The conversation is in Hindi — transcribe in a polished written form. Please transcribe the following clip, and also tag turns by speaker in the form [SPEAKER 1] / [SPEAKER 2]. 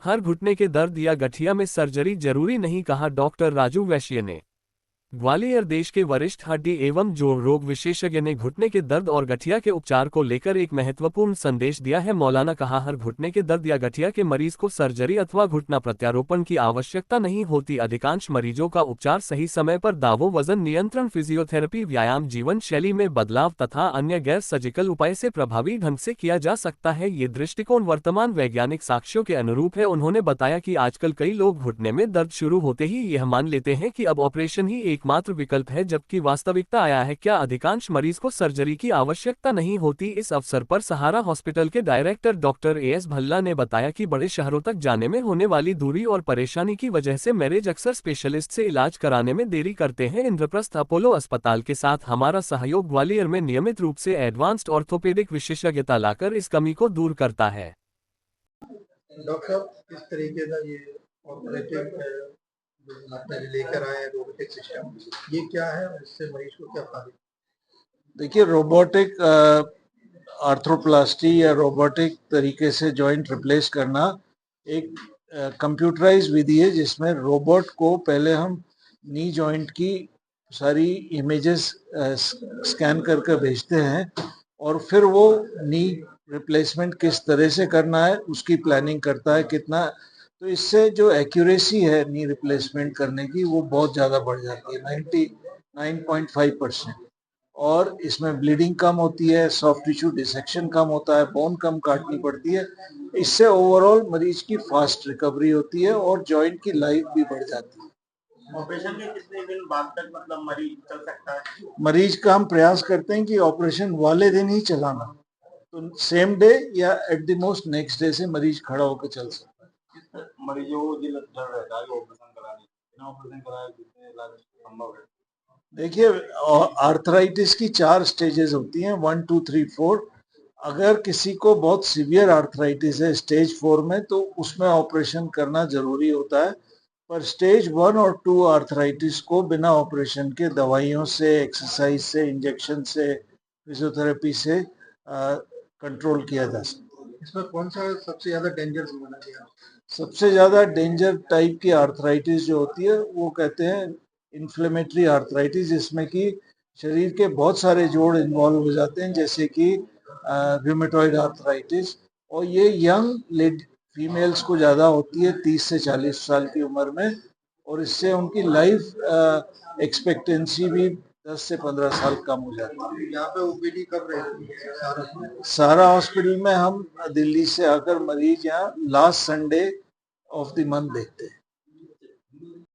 [SPEAKER 1] हर घुटने के दर्द या गठिया में सर्जरी जरूरी नहीं, कहा डॉक्टर राजू वैश्य ने। ग्वालियर देश के वरिष्ठ हड्डी एवं जोड़ रोग विशेषज्ञ ने घुटने के दर्द और गठिया के उपचार को लेकर एक महत्वपूर्ण संदेश दिया है। मौलाना कहा, हर घुटने के दर्द या गठिया के मरीज को सर्जरी अथवा घुटना प्रत्यारोपण की आवश्यकता नहीं होती। अधिकांश मरीजों का उपचार सही समय पर दावों, वजन नियंत्रण, फिजियोथेरेपी, व्यायाम, जीवन शैली में बदलाव तथा अन्य गैर सर्जिकल उपाय से प्रभावी ढंग से किया जा सकता है। ये दृष्टिकोण वर्तमान वैज्ञानिक साक्ष्यों के अनुरूप है। उन्होंने बताया कि आजकल कई लोग घुटने में दर्द शुरू होते ही यह मान लेते हैं कि अब ऑपरेशन ही एकमात्र विकल्प है, जबकि वास्तविकता आया है क्या अधिकांश मरीज को सर्जरी की आवश्यकता नहीं होती। इस अवसर पर सहारा हॉस्पिटल के डायरेक्टर डॉक्टर एएस भल्ला ने बताया कि बड़े शहरों तक जाने में होने वाली दूरी और परेशानी की वजह से मरीज अक्सर स्पेशलिस्ट से इलाज कराने में देरी करते हैं। इंद्रप्रस्थ अपोलो अस्पताल के साथ हमारा सहयोग ग्वालियर में नियमित रूप से एडवांस्ड ऑर्थोपेडिक विशेषज्ञता लाकर इस कमी को दूर करता है।
[SPEAKER 2] डॉक्टर साहब, किस तरीके का ये ऑपरेटिव आपने लेकर आए रोबोटिक सिस्टम, ये क्या है और इससे मरीज को क्या फायदा?
[SPEAKER 3] देखिए, रोबोटिक आर्थ्रोप्लास्टी या रोबोटिक तरीके से जॉइंट रिप्लेस करना एक कंप्यूटराइज विधि है, जिसमें रोबोट को पहले हम नी जॉइंट की सारी इमेजेस स्कैन करके भेजते हैं और फिर वो नी रिप्लेसमेंट किस तरह से करना है उसकी प्लानिंग करता है कितना। तो इससे जो एक्यूरेसी है नी रिप्लेसमेंट करने की वो बहुत ज़्यादा बढ़ जाती है, 99.5%। और इसमें ब्लीडिंग कम होती है, सॉफ्ट टिश्यू डिसेक्शन कम होता है, बोन कम काटनी पड़ती है। इससे ओवरऑल मरीज की फास्ट रिकवरी होती है और जॉइंट की लाइफ भी बढ़ जाती है।
[SPEAKER 2] ऑपरेशन के कितने दिन बाद तक मतलब मरीज चल सकता है?
[SPEAKER 3] मरीज का हम प्रयास करते हैं कि ऑपरेशन वाले दिन ही चलाना, तो सेम डे या at the most next day से मरीज खड़ा होकर चल सकता है।
[SPEAKER 2] मरीजों को दिल डर रहता है ऑपरेशन कराने, बिना ऑपरेशन कराए कितने इलाज संभव है?
[SPEAKER 3] देखिए, आर्थराइटिस की 4 स्टेजेस होती हैं, 1, 2, 3, 4। अगर किसी को बहुत सीवियर आर्थराइटिस है स्टेज 4 में, तो उसमें ऑपरेशन करना जरूरी होता है। पर स्टेज 1 और 2 आर्थराइटिस को बिना ऑपरेशन के दवाइयों से, एक्सरसाइज से, इंजेक्शन से, फिजियोथेरेपी से कंट्रोल किया जा सकता है।
[SPEAKER 2] इसमें कौन सा सबसे ज्यादा डेंजर माना गया?
[SPEAKER 3] सबसे ज्यादा डेंजर टाइप की आर्थराइटिस जो होती है वो कहते हैं इन्फ्लेमेटरी आर्थराइटिस, जिसमें कि शरीर के बहुत सारे जोड़ इन्वॉल्व हो जाते हैं, जैसे कि रूमेटॉइड आर्थराइटिस। और ये यंग फीमेल्स को ज़्यादा होती है, 30 से 40 साल की उम्र में, और इससे उनकी लाइफ एक्सपेक्टेंसी भी 10 से 15 साल कम हो जाती है।
[SPEAKER 2] यहाँ पे ओपीडी कब रहती है?
[SPEAKER 3] सारा हॉस्पिटल में हम दिल्ली से आकर मरीज यहाँ last Sunday off the month देखते हैं।